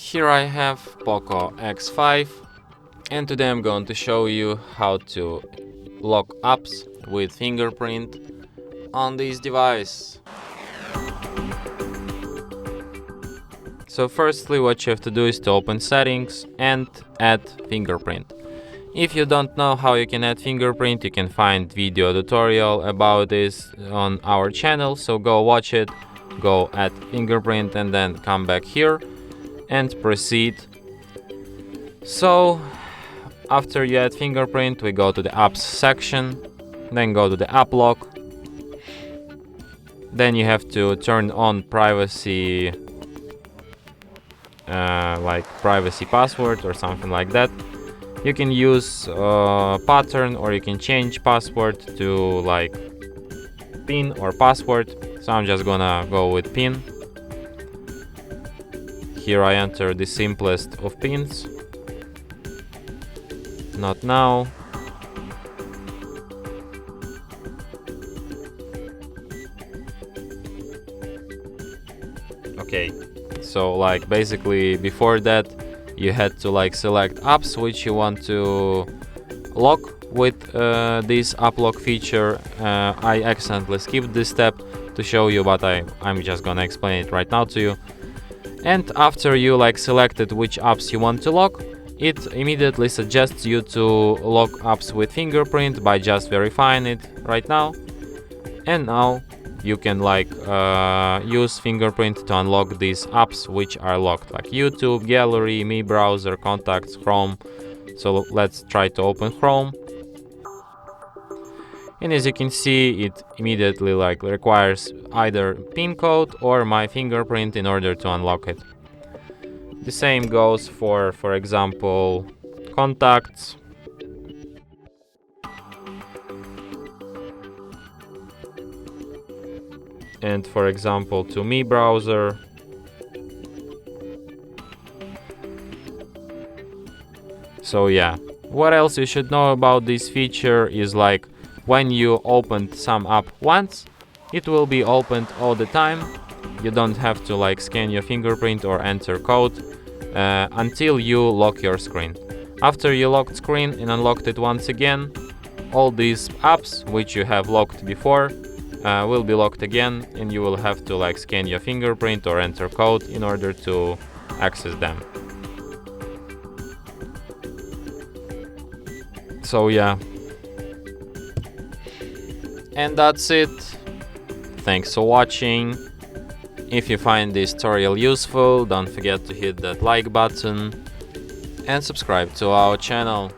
Here I have Poco X5, and today I'm going to show you how to lock apps with fingerprint on this device. So firstly, what you have to do is to open settings and add fingerprint. If you don't know how you can add fingerprint, you can find video tutorial about this on our channel, so go watch it, go add fingerprint and then come back here and proceed. So after you add fingerprint, we go to the apps section, then go to the app lock. Then you have to turn on privacy, like privacy password or something like that. You can use pattern, or you can change password to like pin or password. So I'm just gonna go with pin. Here I enter the simplest of pins. Not now. Okay, so like basically before that you had to like select apps which you want to lock with this app lock feature. I accidentally skipped this step to show you, but I'm just gonna explain it right now to you. And after you like selected which apps you want to lock, it immediately suggests you to lock apps with fingerprint by just verifying it right now. And now you can like use fingerprint to unlock these apps which are locked, like YouTube, Gallery, Mi Browser, Contacts, Chrome. So let's try to open Chrome. And as you can see, it immediately like requires either PIN code or my fingerprint in order to unlock it. The same goes for example, Contacts. And for example to Mi Browser. So yeah, what else you should know about this feature is like when you opened some app once, it will be opened all the time. You don't have to like scan your fingerprint or enter code until you lock your screen. After you locked screen and unlocked it once again, all these apps which you have locked before will be locked again, and you will have to like scan your fingerprint or enter code in order to access them. So yeah, and that's it. Thanks for watching. If you find this tutorial useful, don't forget to hit that like button and subscribe to our channel.